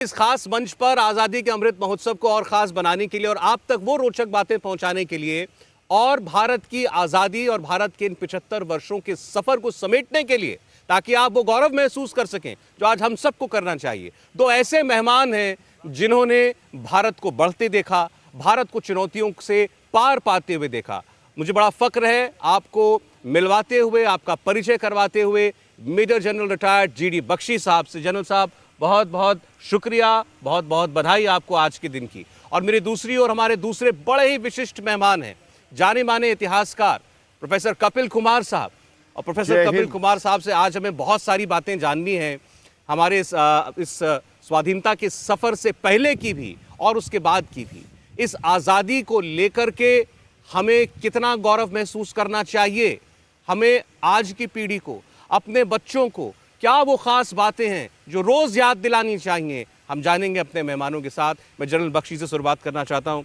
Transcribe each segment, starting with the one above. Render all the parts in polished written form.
इस खास मंच पर आजादी के अमृत महोत्सव को और खास बनाने के लिए और आप तक वो रोचक बातें पहुंचाने के लिए और भारत की आजादी और भारत के इन 75 वर्षों के सफर को समेटने के लिए, ताकि आप वो गौरव महसूस कर सकें जो आज हम सबको करना चाहिए, दो ऐसे मेहमान हैं जिन्होंने भारत को बढ़ते देखा, भारत को चुनौतियों से पार पाते हुए देखा। मुझे बड़ा फक्र है आपको मिलवाते हुए, आपका परिचय करवाते हुए major general retired GD Bakshi साहब से। जनरल साहब, बहुत बहुत शुक्रिया, बहुत बहुत बधाई आपको आज के दिन की। और मेरी दूसरी और हमारे दूसरे बड़े ही विशिष्ट मेहमान हैं जाने माने इतिहासकार प्रोफेसर कपिल कुमार साहब। और प्रोफेसर कपिल कुमार साहब से आज हमें बहुत सारी बातें जाननी हैं, हमारे इस स्वाधीनता के सफ़र से पहले की भी और उसके बाद की भी। इस आज़ादी को लेकर के हमें कितना गौरव महसूस करना चाहिए, हमें आज की पीढ़ी को, अपने बच्चों को क्या वो खास बातें हैं जो रोज़ याद दिलानी चाहिए, हम जानेंगे अपने मेहमानों के साथ। मैं जनरल बख्शी से शुरुआत करना चाहता हूं।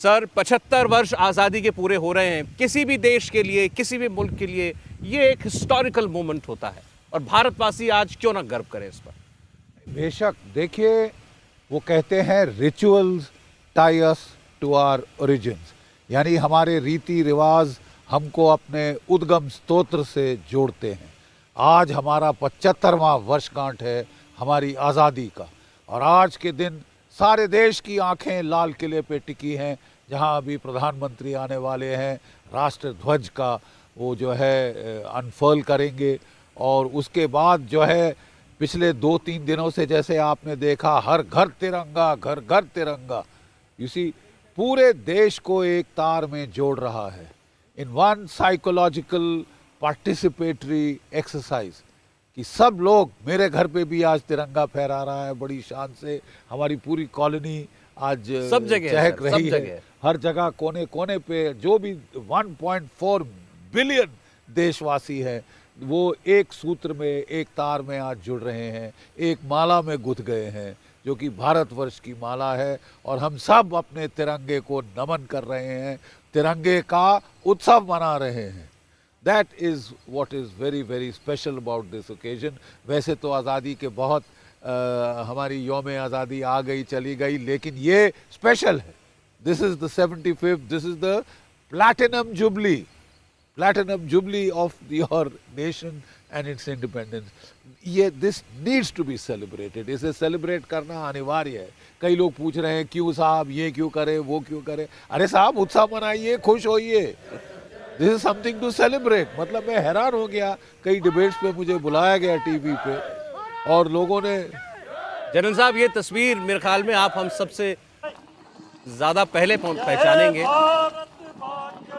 सर, 75 वर्ष आज़ादी के पूरे हो रहे हैं। किसी भी देश के लिए, किसी भी मुल्क के लिए ये एक हिस्टोरिकल मोमेंट होता है और भारतवासी आज क्यों ना गर्व करें इस पर। बेशक, देखिए वो कहते हैं rituals tie us to our origins, यानी हमारे रीति रिवाज हमको अपने उद्गम स्तोत्र से जोड़ते हैं। आज हमारा 75वां वर्षगांठ है हमारी आज़ादी का, और आज के दिन सारे देश की आंखें लाल किले पे टिकी हैं, जहां अभी प्रधानमंत्री आने वाले हैं, राष्ट्र ध्वज का वो जो है अनफर्ल करेंगे। और उसके बाद जो है पिछले 2-3 दिनों से जैसे आपने देखा, हर घर तिरंगा, घर घर तिरंगा, इसी पूरे देश को एक तार में जोड़ रहा है in one psychological participatory exercise, कि सब लोग, मेरे घर पे भी आज तिरंगा फहरा रहा है बड़ी शान से, हमारी पूरी कॉलोनी आज सब जगह चहक रही है, हर जगह कोने कोने पे जो भी 1.4 बिलियन देशवासी हैं वो एक सूत्र में, एक तार में आज जुड़ रहे हैं, एक माला में गुथ गए हैं जो कि भारतवर्ष की माला है। और हम सब अपने तिरंगे को नमन कर रहे हैं, तिरंगे का उत्सव मना रहे हैं। That is what is very very special about this occasion। वैसे तो आज़ादी के बहुत हमारी यौम आज़ादी आ गई चली गई, लेकिन ये स्पेशल है। This is the 75th, this is the platinum jubilee of your nation and its independence। ये this needs to be celebrated, इसे सेलिब्रेट करना अनिवार्य है। कई लोग पूछ रहे हैं क्यों साहब ये क्यों करे, वो क्यों करे। अरे साहब, उत्साह मनाइए, खुश होइए, this is something to celebrate. मतलब मैं हैरान हो गया, कई डिबेट्स पे मुझे बुलाया गया टीवी पे और लोगों ने। जनरल साहब, ये तस्वीर मेरे ख्याल में आप हम सबसे ज़्यादा पहले पहचानेंगे।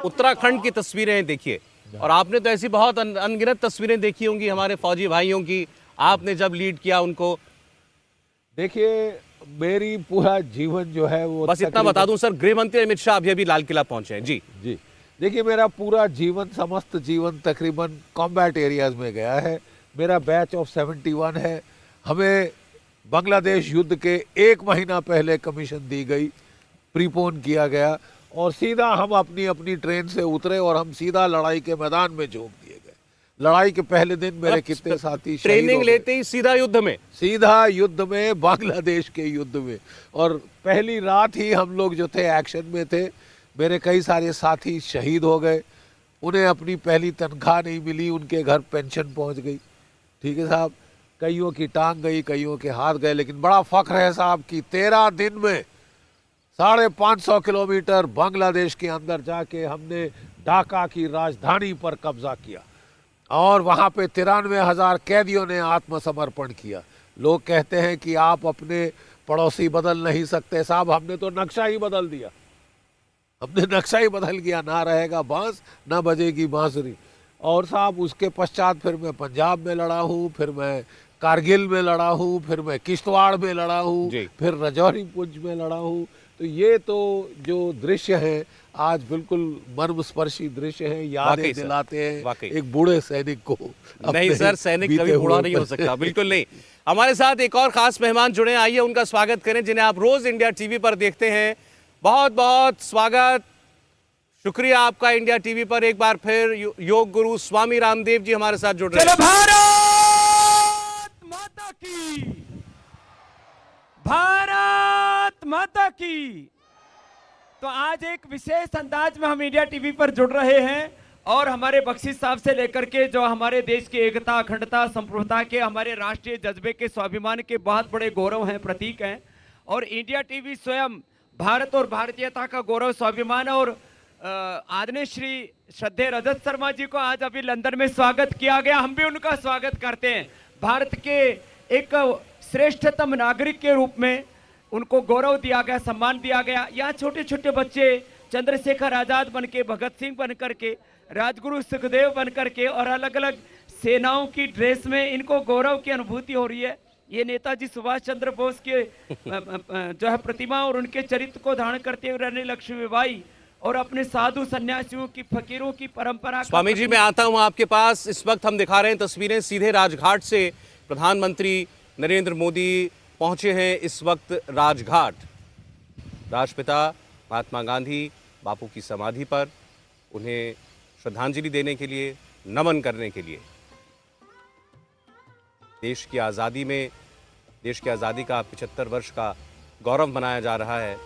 उत्तराखंड की तस्वीरें देखिए, और आपने तो ऐसी बहुत अनगिनत तस्वीरें देखी होंगी हमारे फौजी भाइयों की, आपने जब लीड किया उनको। देखिए, मेरी पूरा जीवन जो है वो, बस इतना बता दूं सर, गृह मंत्री अमित शाह अभी लाल किला पहुंचे हैं। जी जी, देखिए मेरा पूरा जीवन, समस्त जीवन तकरीबन कॉम्बैट एरियाज में गया है। मेरा बैच ऑफ 71 है। हमें बांग्लादेश युद्ध के 1 महीना पहले कमीशन दी गई, प्रीपोन किया गया, और सीधा हम अपनी अपनी ट्रेन से उतरे और हम सीधा लड़ाई के मैदान में झोंक दिए गए। लड़ाई के पहले दिन मेरे कितने साथी ट्रेनिंग लेते ही सीधा युद्ध में, बांग्लादेश के युद्ध में। और पहली रात ही हम लोग जो थे एक्शन में थे। मेरे कई सारे साथी शहीद हो गए, उन्हें अपनी पहली तनख्वाह नहीं मिली, उनके घर पेंशन पहुंच गई। ठीक है साहब, कईयों की टांग गई, कईयों के हाथ गए, लेकिन बड़ा फख्र है साहब कि 13 दिन में 550 किलोमीटर बांग्लादेश के अंदर जाके हमने ढाका की राजधानी पर कब्जा किया और वहाँ पे 93,000 कैदियों ने आत्मसमर्पण किया। लोग कहते हैं कि आप अपने पड़ोसी बदल नहीं सकते। साहब, हमने तो नक्शा ही बदल दिया, हमने नक्शा ही बदल गया, ना रहेगा बांस ना बजेगी बांसुरी। और साहब, उसके पश्चात फिर मैं पंजाब में लड़ा हूँ, फिर मैं कारगिल में लड़ा हूँ, फिर मैं किश्तवाड़ में लड़ा हूँ, फिर रजौरी पुंछ में लड़ा हूँ। तो ये तो जो दृश्य है आज बिल्कुल मर्मस्पर्शी दृश्य है, यादें दिलाते हैं एक बूढ़े सैनिक को। नहीं सर, सैनिक कभी बूढ़ा नहीं हो सकता, बिल्कुल नहीं। हमारे साथ एक और खास मेहमान जुड़े, आइए उनका स्वागत करें, जिन्हें आप रोज इंडिया टीवी पर देखते हैं। बहुत बहुत स्वागत, शुक्रिया आपका इंडिया टीवी पर एक बार फिर। योग गुरु स्वामी रामदेव जी हमारे साथ जुड़ रहे हैं। भारत माता की। माता की। तो आज एक विशेष अंदाज में हम इंडिया टीवी पर जुड़ रहे हैं और हमारे बख्शिश साहब से लेकर के जो हमारे देश की एकता, अखंडता, संप्रभुता के, हमारे राष्ट्रीय जज्बे के, स्वाभिमान के बहुत बड़े गौरव हैं, प्रतीक हैं। और इंडिया टीवी स्वयं भारत और भारतीयता का गौरव, स्वाभिमान। और आदरणीय श्री श्रद्धेय रजत शर्मा जी को आज अभी लंदन में स्वागत किया गया, हम भी उनका स्वागत करते हैं। भारत के एक श्रेष्ठतम नागरिक के रूप में उनको गौरव दिया गया, सम्मान दिया गया। यहाँ छोटे छोटे बच्चे चंद्रशेखर आजाद बन के, भगत सिंह बन करके, राजगुरु सुखदेव बन करके और अलग अलग सेनाओं की ड्रेस में इनको गौरव की अनुभूति हो रही है। ये नेताजी सुभाष चंद्र बोस के जो है प्रतिमा और उनके चरित्र को धारण करते हुए रानी लक्ष्मीबाई और अपने साधु सन्यासियों की, फकीरों की परंपरा। स्वामी जी, मैं आता हूं आपके पास। इस वक्त हम दिखा रहे हैं तस्वीरें सीधे राजघाट से। प्रधानमंत्री नरेंद्र मोदी पहुंचे हैं इस वक्त राजघाट, राष्ट्रपिता महात्मा गांधी बापू की समाधि पर, उन्हें श्रद्धांजलि देने के लिए, नमन करने के लिए। देश की आज़ादी में, देश की आज़ादी का 75 वर्ष का गौरव मनाया जा रहा है।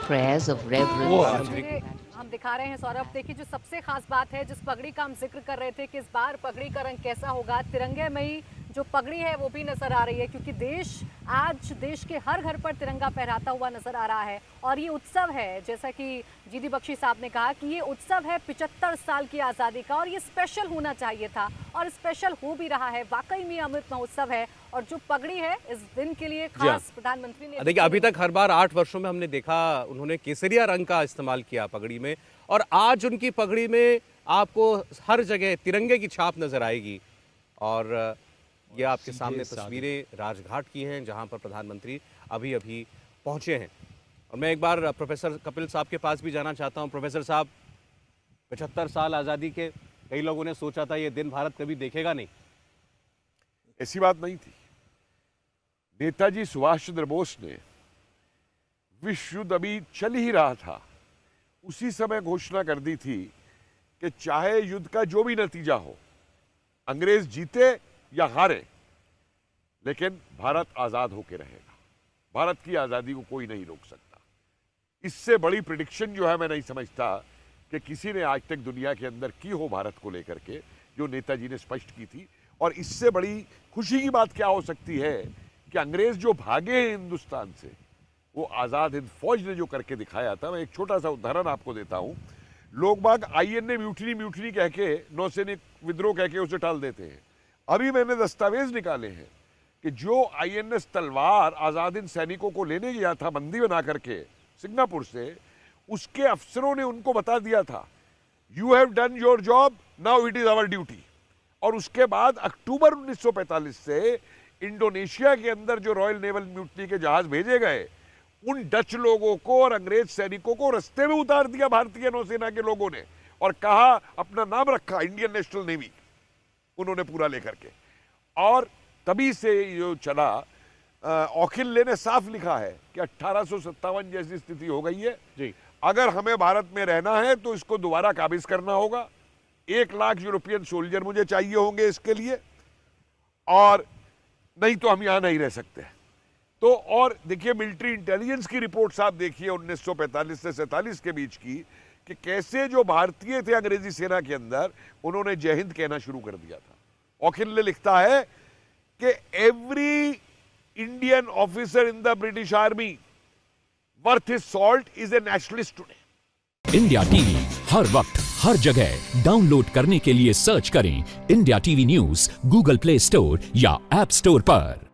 prayers of reverence. हम दिखा रहे हैं सौरभ, देखिए जो सबसे खास बात है, जिस पगड़ी का हम जिक्र कर रहे थे कि इस बार पगड़ी का रंग कैसा होगा, तिरंगे में ही जो पगड़ी है वो भी नजर आ रही है, क्योंकि देश आज देश के हर घर पर तिरंगा फहराता हुआ नजर आ रहा है। और ये उत्सव है, जैसा कि जीडी बख्शी साहब ने कहा कि ये उत्सव है 75 साल की आज़ादी का, और ये स्पेशल होना चाहिए था और स्पेशल हो भी रहा है। वाकई में अमृत महोत्सव है और जो पगड़ी है इस दिन के लिए खास प्रधानमंत्री ने, देखिए अभी तक हर बार 8 वर्षों में हमने देखा उन्होंने केसरिया रंग का इस्तेमाल किया पगड़ी में, और आज उनकी पगड़ी में आपको हर जगह तिरंगे की छाप नजर आएगी। और ये आपके सामने तस्वीरें राजघाट की हैं जहां पर प्रधानमंत्री अभी अभी पहुंचे हैं। और मैं एक बार प्रोफेसर कपिल साहब के पास भी जाना चाहता हूं। प्रोफेसर साहब, 75 साल आज़ादी के, कई लोगों ने सोचा था ये दिन भारत कभी देखेगा नहीं। ऐसी बात नहीं थी। नेताजी सुभाष चंद्र बोस ने विश्व युद्ध अभी चल ही रहा था, उसी समय घोषणा कर दी थी कि चाहे युद्ध का जो भी नतीजा हो, अंग्रेज जीते या हारे, लेकिन भारत आजाद होकर रहेगा। भारत की आजादी को कोई नहीं रोक सकता। इससे बड़ी प्रेडिक्शन जो है मैं नहीं समझता कि किसी ने आज तक दुनिया के अंदर की हो भारत को लेकर के, जो नेताजी ने स्पष्ट की थी। और इससे बड़ी खुशी की बात क्या हो सकती है कि अंग्रेज जो भागे हैं हिंदुस्तान से, वो आज़ाद हिंद फौज ने जो करके दिखाया था। मैं एक छोटा सा उदाहरण आपको देता हूं। लोग बाग आईएनए म्यूटनी म्यूटनी कह के, नौसैनिक विद्रोह कह के उसे टाल देते हैं। अभी मैंने दस्तावेज निकाले हैं कि जो आईएनएस तलवार आज़ाद हिंद सैनिकों को लेने गया था बंदी बना करके सिंगापुर से, उसके अफसरों ने उनको बता दिया था, you have done your job, now it is our duty. और उसके बाद अक्टूबर 1945 से इंडोनेशिया के अंदर जो रॉयल नेवल म्यूटनी के जहाज भेजे गए, उन डच लोगों को और अंग्रेज सैनिकों को रास्ते में उतार दिया भारतीय नौसेना के लोगों ने, और कहा, अपना नाम रखा इंडियन नेशनल नेवी उन्होंने पूरा लेकर के। और तभी से जो चला, ऑखिले ने साफ लिखा है कि 1857 जैसी स्थिति हो गई है जी। अगर हमें भारत में रहना है तो इसको दोबारा काबिज करना होगा। 1 लाख यूरोपियन सोल्जर मुझे चाहिए होंगे इसके लिए, और नहीं तो हम यहां नहीं रह सकते। तो और देखिए मिलिट्री इंटेलिजेंस की रिपोर्ट्स आप देखिए 1945 से 47 के बीच की, कि कैसे जो भारतीय थे अंग्रेजी सेना के अंदर, उन्होंने जय हिंद कहना शुरू कर दिया था। ओकिनले लिखता है कि every Indian officer in the British army worth his salt is a nationalist today. India TV हर वक्त हर जगह डाउनलोड करने के लिए सर्च करें India TV news Google Play Store या ऐप स्टोर पर।